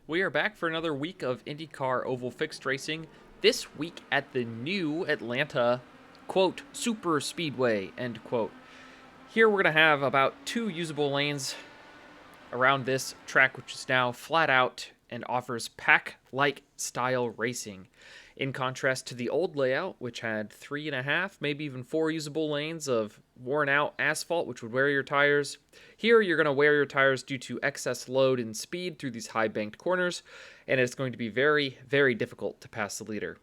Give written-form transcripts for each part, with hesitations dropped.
We are back for another week of Indycar Oval Fixed Racing, this week at the new Atlanta, quote, super speedway, end quote. Here we're going to have about 2 usable lanes around this track, which is now flat out and offers pack-like style racing. In contrast to the old layout, which had 3.5, maybe even 4 usable lanes of worn out asphalt, which would wear your tires. Here, you're going to wear your tires due to excess load and speed through these high banked corners, and it's going to be very, very difficult to pass the leader.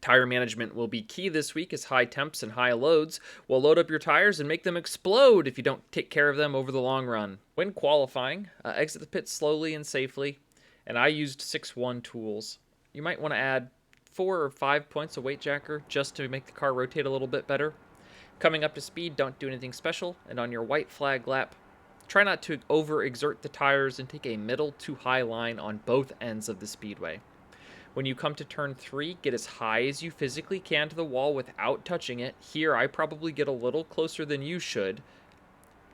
Tire management will be key this week, as high temps and high loads will load up your tires and make them explode if you don't take care of them over the long run. When qualifying, exit the pit slowly and safely, and I used 6-1 tools. You might want to add 4 or 5 points of weight jacker just to make the car rotate a little bit better. Coming up to speed, don't do anything special, and on your white flag lap, try not to overexert the tires and take a middle to high line on both ends of the speedway. When you come to turn 3, get as high as you physically can to the wall without touching it. Here, I probably get a little closer than you should.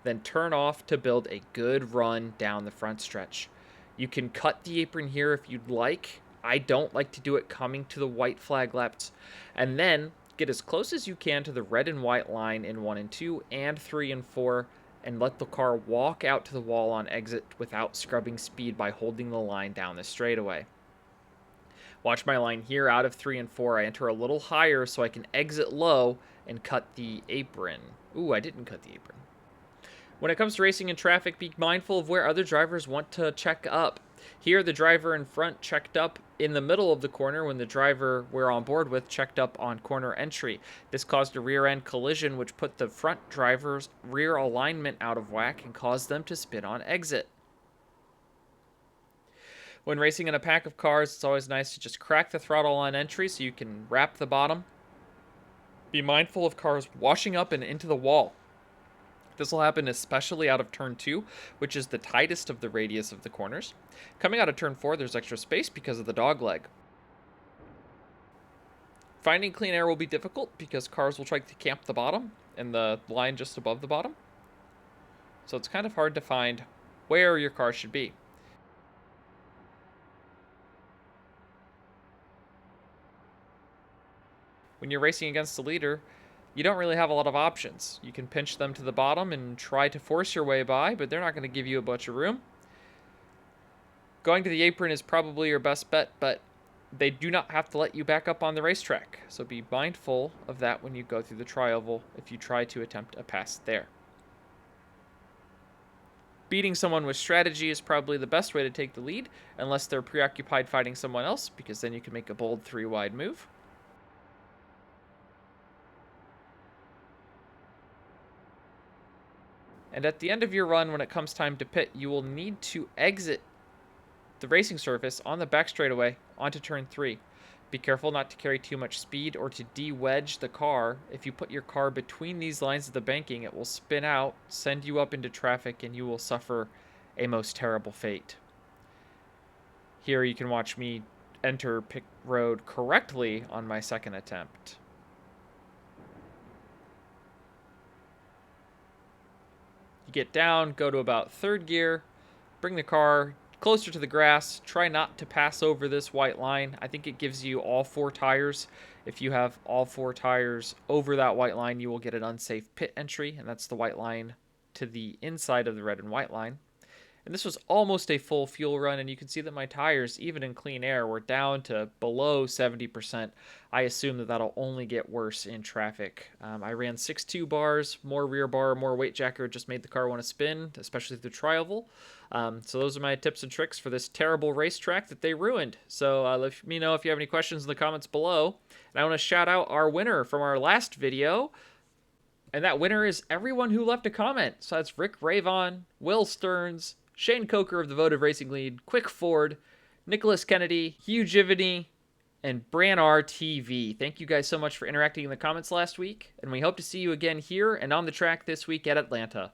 Then turn off to build a good run down the front stretch. You can cut the apron here if you'd like. I don't like to do it coming to the white flag laps. And then get as close as you can to the red and white line in 1 and 2 and 3 and 4, and let the car walk out to the wall on exit without scrubbing speed by holding the line down the straightaway. Watch my line here. Out of 3 and 4, I enter a little higher so I can exit low and cut the apron. Ooh, I didn't cut the apron. When it comes to racing in traffic, be mindful of where other drivers want to check up. Here, the driver in front checked up in the middle of the corner when the driver we're on board with checked up on corner entry. This caused a rear-end collision, which put the front driver's rear alignment out of whack and caused them to spin on exit. When racing in a pack of cars, it's always nice to just crack the throttle on entry so you can wrap the bottom. Be mindful of cars washing up and into the wall. This will happen especially out of turn 2, which is the tightest of the radius of the corners. Coming out of turn 4, there's extra space because of the dogleg. Finding clean air will be difficult because cars will try to camp the bottom and the line just above the bottom. So it's kind of hard to find where your car should be. When you're racing against the leader, you don't really have a lot of options. You can pinch them to the bottom and try to force your way by, but they're not going to give you a bunch of room. Going to the apron is probably your best bet, but they do not have to let you back up on the racetrack. So be mindful of that when you go through the tri-oval if you try to attempt a pass there. Beating someone with strategy is probably the best way to take the lead, unless they're preoccupied fighting someone else, because then you can make a bold 3-wide move. And at the end of your run, when it comes time to pit, you will need to exit the racing surface on the back straightaway onto turn 3. Be careful not to carry too much speed or to de-wedge the car. If you put your car between these lines of the banking, it will spin out, send you up into traffic, and you will suffer a most terrible fate. Here you can watch me enter pit road correctly on my second attempt. You get down, go to about 3rd gear, bring the car closer to the grass, try not to pass over this white line. I think it gives you all 4 tires. If you have all 4 tires over that white line, you will get an unsafe pit entry, and that's the white line to the inside of the red and white line. And this was almost a full fuel run, and you can see that my tires, even in clean air, were down to below 70%. I assume that that'll only get worse in traffic. I ran 6.2 bars, more rear bar, more weight jacker, just made the car want to spin, especially through tri-oval. So those are my tips and tricks for this terrible racetrack that they ruined. So let me know if you have any questions in the comments below. And I want to shout out our winner from our last video. And that winner is everyone who left a comment. So that's Rick Ravon, Will Stearns, Shane Coker of the Votive Racing Lead, Quick Ford, Nicholas Kennedy, Hugh Givany, and Bran RTV. Thank you guys so much for interacting in the comments last week, and we hope to see you again here and on the track this week at Atlanta.